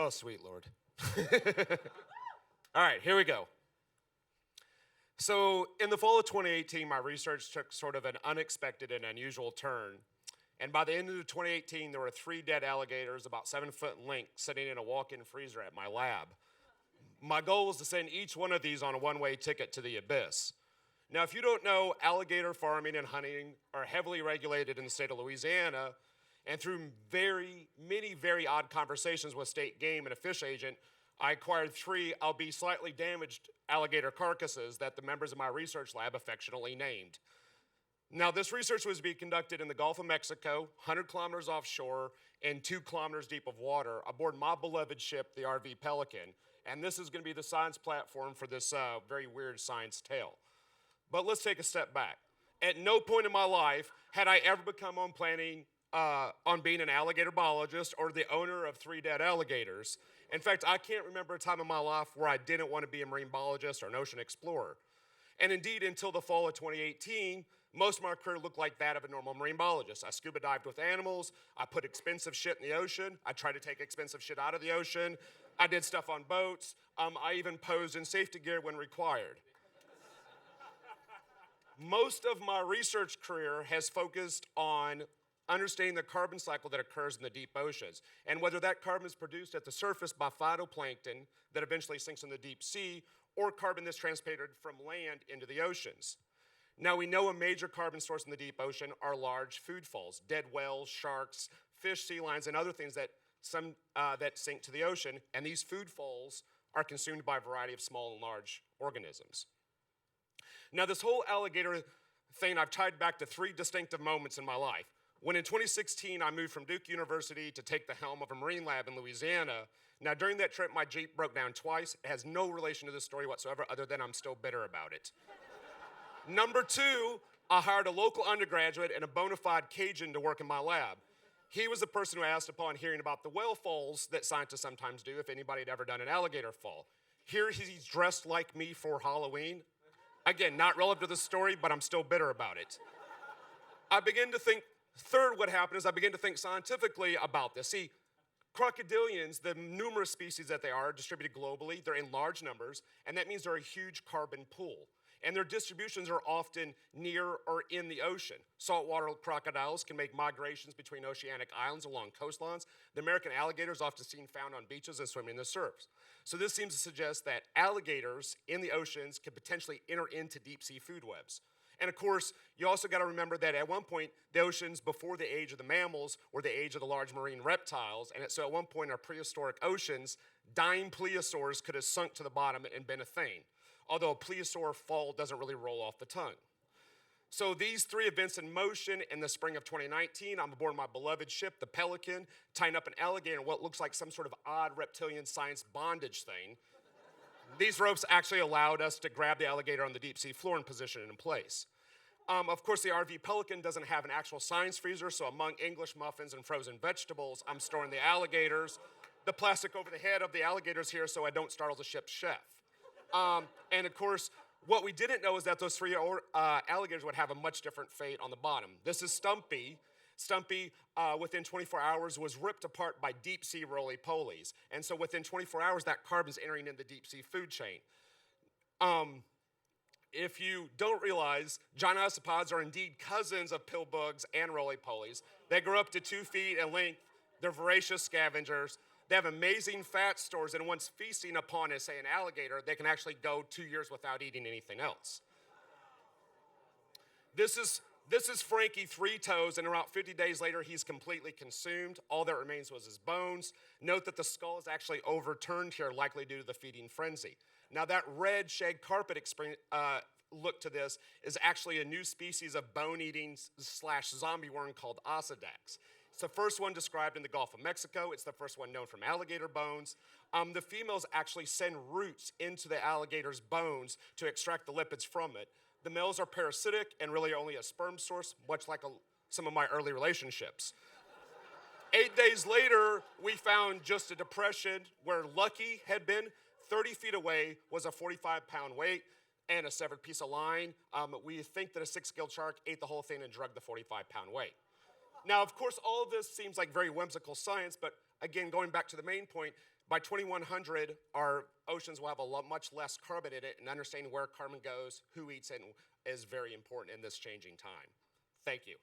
Oh, sweet Lord. All right, here we go. So, in the fall of 2018, my research took sort of an unexpected and unusual turn. And by the end of 2018, there were 3 dead alligators about 7 foot in length sitting in a walk in freezer at my lab. My goal was to send each one of these on a one-way ticket to the abyss. Now, if you don't know, alligator farming and hunting are heavily regulated in the state of Louisiana, and through many very odd conversations with state game and a fish agent, I acquired 3, albeit slightly damaged alligator carcasses that the members of my research lab affectionately named. Now, this research was being conducted in the Gulf of Mexico, 100 kilometers offshore, and 2 kilometers deep of water aboard my beloved ship, the RV Pelican. And this is going to be the science platform for this very weird science tale. But let's take a step back. At no point in my life had I ever become planning on being an alligator biologist or the owner of 3 dead alligators. In fact, I can't remember a time in my life where I didn't want to be a marine biologist or an ocean explorer. And indeed, until the fall of 2018, most of my career looked like that of a normal marine biologist. I scuba dived with animals. I put expensive shit in the ocean. I tried to take expensive shit out of the ocean. I did stuff on boats. I even posed in safety gear when required. Most of my research career has focused on understanding the carbon cycle that occurs in the deep oceans, and whether that carbon is produced at the surface by phytoplankton that eventually sinks in the deep sea, or carbon that's transported from land into the oceans. Now, we know a major carbon source in the deep ocean are large food falls, dead whales, sharks, fish, sea lions, and other things that sink to the ocean, and these food falls are consumed by a variety of small and large organisms. Now, this whole alligator thing I've tied back to 3 distinctive moments in my life. When in 2016, I moved from Duke University to take the helm of a marine lab in Louisiana. Now, during that trip, my Jeep broke down twice. It has no relation to this story whatsoever, other than I'm still bitter about it. Number 2, I hired a local undergraduate and a bona fide Cajun to work in my lab. He was the person who asked, upon hearing about the whale falls that scientists sometimes do, if anybody had ever done an alligator fall. Here he's dressed like me for Halloween. Again, not relevant to the story, but I'm still bitter about it. I begin to think, third, what happened is I began to think scientifically about this. See, crocodilians, the numerous species that they are distributed globally, they're in large numbers, and that means they're a huge carbon pool. And their distributions are often near or in the ocean. Saltwater crocodiles can make migrations between oceanic islands along coastlines. The American alligator is often seen found on beaches and swimming in the surfs. So this seems to suggest that alligators in the oceans could potentially enter into deep sea food webs. And of course, you also got to remember that at one point, the oceans before the age of the mammals were the age of the large marine reptiles. And so at one point in our prehistoric oceans, dying plesiosaurs could have sunk to the bottom and been a thing. Although a plesiosaur fall doesn't really roll off the tongue. So these 3 events in motion in the spring of 2019, I'm aboard my beloved ship, the Pelican, tying up an alligator in what looks like some sort of odd reptilian science bondage thing. These ropes actually allowed us to grab the alligator on the deep sea floor and position it in place. Of course, the RV Pelican doesn't have an actual science freezer, so among English muffins and frozen vegetables, I'm storing the alligators. The plastic over the head of the alligators here so I don't startle the ship's chef. And of course, what we didn't know is that those 3 alligators would have a much different fate on the bottom. This is Stumpy. Stumpy, within 24 hours, was ripped apart by deep sea roly-polies. And so within 24 hours, that carbon's entering in the deep sea food chain. If you don't realize, giant isopods are indeed cousins of pill bugs and roly-polies. They grow up to 2 feet in length. They're voracious scavengers. They have amazing fat stores, and once feasting upon, say, an alligator, they can actually go 2 years without eating anything else. This is Frankie 3 Toes, and around 50 days later, he's completely consumed. All that remains was his bones. Note that the skull is actually overturned here, likely due to the feeding frenzy. Now, that red shag carpet look to this is actually a new species of bone-eating / zombie worm called Osedax. It's the first one described in the Gulf of Mexico. It's the first one known from alligator bones. The females actually send roots into the alligator's bones to extract the lipids from it. The males are parasitic and really only a sperm source, much like some of my early relationships. 8 days later, we found just a depression where Lucky had been. 30 feet away was a 45-pound weight and a severed piece of line. We think that a 6-gilled shark ate the whole thing and drugged the 45-pound weight. Now, of course, all of this seems like very whimsical science, but again, going back to the main point, By 2100, our oceans will have a lot, much less carbon in it, and understanding where carbon goes, who eats it, is very important in this changing time. Thank you.